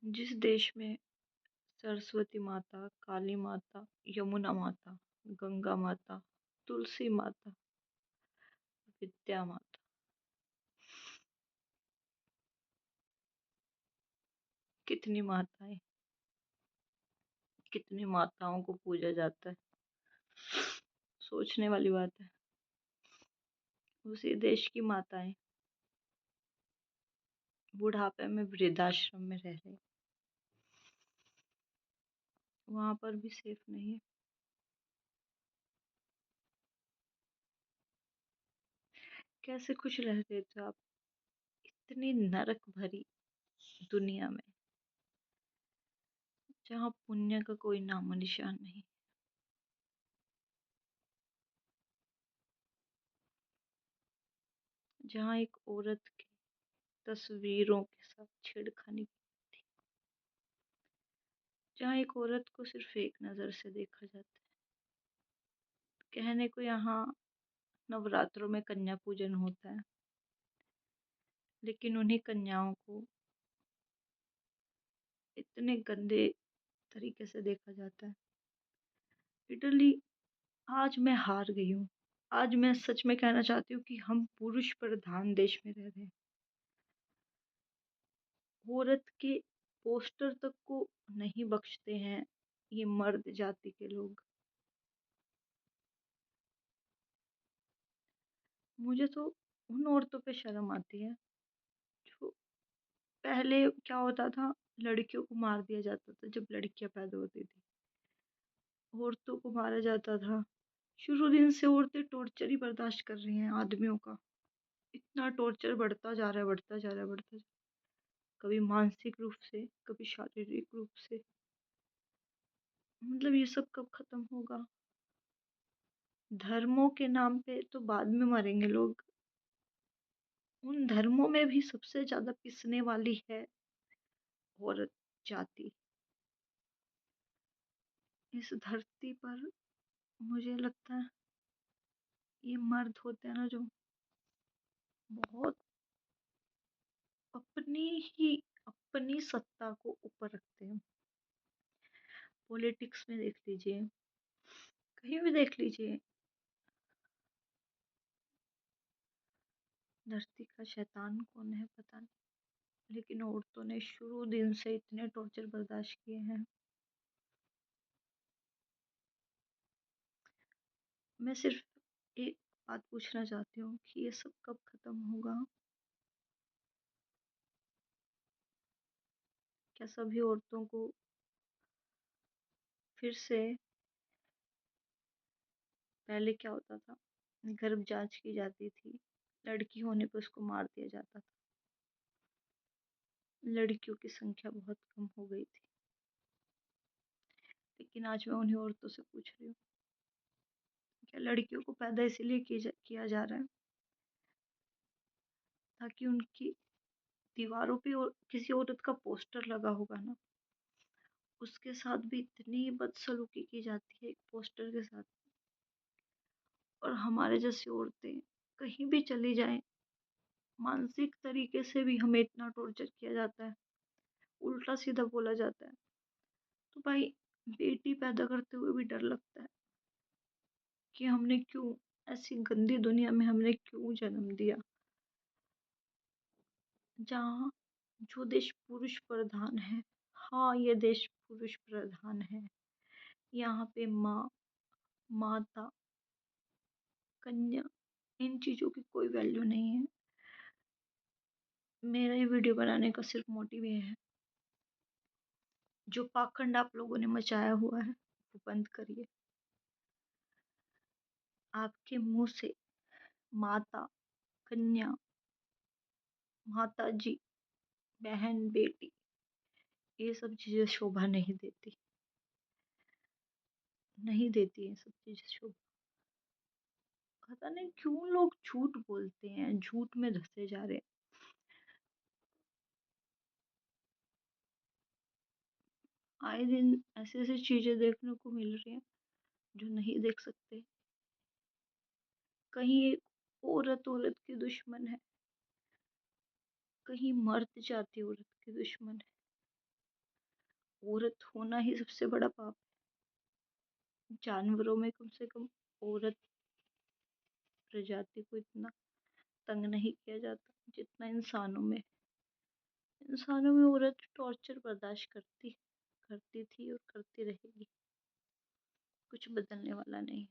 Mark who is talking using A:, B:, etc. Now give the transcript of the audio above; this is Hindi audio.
A: जिस देश में सरस्वती माता, काली माता, यमुना माता, गंगा माता, तुलसी माता, विद्या माता, कितनी माताएं, कितनी माताओं को पूजा जाता है। सोचने वाली बात है। उसी देश की माताएं बुढ़ापे में वृद्धाश्रम में रह रही, वहां पर भी सेफ नहीं है। कैसे खुश रह रहे थे आप इतनी नरक भरी दुनिया में, जहाँ पुण्य का कोई नामो निशान नहीं। जहाँ एक औरत की तस्वीरों के साथ छेड़खानी की थी। जहाँ एक औरत को सिर्फ एक नजर से देखा जाता है। कहने को यहाँ नवरात्रों में कन्या पूजन होता है, लेकिन उन्हीं कन्याओं को इतने गंदे तरीके से देखा जाता है। लिटरली आज मैं हार गई हूँ। आज मैं सच में कहना चाहती हूँ कि हम पुरुष प्रधान देश में रह रहे हैं। औरत के पोस्टर तक को नहीं बख्शते हैं ये मर्द जाति के लोग। मुझे तो उन औरतों पे शर्म आती है जो पहले क्या होता था, लड़कियों को मार दिया जाता था जब लड़कियां पैदा होती थी, औरतों को मारा जाता था। शुरू दिन से औरतें टॉर्चर ही बर्दाश्त कर रही हैं आदमियों का। इतना टॉर्चर बढ़ता जा रहा है, बढ़ता जा रहा है, बढ़ता जा रहा है। कभी मानसिक रूप से, कभी शारीरिक रूप से। मतलब ये सब कब खत्म होगा? धर्मों के नाम पे तो बाद में मरेंगे लोग। उन धर्मों में भी सबसे ज्यादा पिसने वाली है औरत जाति। इस धरती पर मुझे लगता है ये मर्द होते हैं ना जो बहुत अपनी ही अपनी सत्ता को ऊपर रखते हैं। पॉलिटिक्स में देख लीजिए, कहीं भी देख लीजिए। धरती का शैतान कौन है पता नहीं, लेकिन औरतों ने शुरू दिन से इतने टॉर्चर बर्दाश्त किए हैं। मैं सिर्फ एक बात पूछना चाहती हूँ कि ये सब कब खत्म होगा? क्या सभी औरतों को फिर से, पहले क्या होता था, गर्भ जांच की जाती थी, लड़की होने पर उसको मार दिया जाता था, लड़कियों की संख्या बहुत कम हो गई थी। लेकिन आज मैं उन्हीं औरतों से पूछ रही हूँ, क्या लड़कियों को पैदा इसलिए किया जा रहा है ताकि उनकी दीवारों पे और किसी औरत का पोस्टर लगा होगा ना, उसके साथ भी इतनी बदसलूकी की जाती है एक पोस्टर के साथ। और हमारे जैसी औरतें कहीं भी चली जाएं, मानसिक तरीके से भी हमें इतना टॉर्चर किया जाता है, उल्टा सीधा बोला जाता है। तो भाई, बेटी पैदा करते हुए भी डर लगता है कि हमने क्यों, ऐसी गंदी दुनिया में हमने क्यों जन्म दिया, जहाँ जो देश पुरुष प्रधान है। हाँ, ये देश पुरुष प्रधान है। यहाँ पे माँ, माता, कन्या, इन चीजों की कोई वैल्यू नहीं है। मेरा ये वीडियो बनाने का सिर्फ मोटिव ये है, जो पाखंड आप लोगों ने मचाया हुआ है वो बंद करिए। आपके मुंह से माता, कन्या, माता जी, बहन, बेटी, ये सब चीजें शोभा नहीं देती, नहीं देती है सब चीजें शोभा। पता नहीं क्यों लोग झूठ बोलते हैं, झूठ में धंसे जा रहे हैं। आए दिन ऐसी ऐसी चीजें देखने को मिल रही हैं जो नहीं देख सकते। कहीं एक औरत औरत की दुश्मन है, कहीं मर्द जाति औरत की दुश्मन है। औरत होना ही सबसे बड़ा पाप है। जानवरों में कम से कम औरत प्रजाति को इतना तंग नहीं किया जाता जितना इंसानों में औरत टॉर्चर बर्दाश्त करती थी और करती रहेगी। कुछ बदलने वाला नहीं।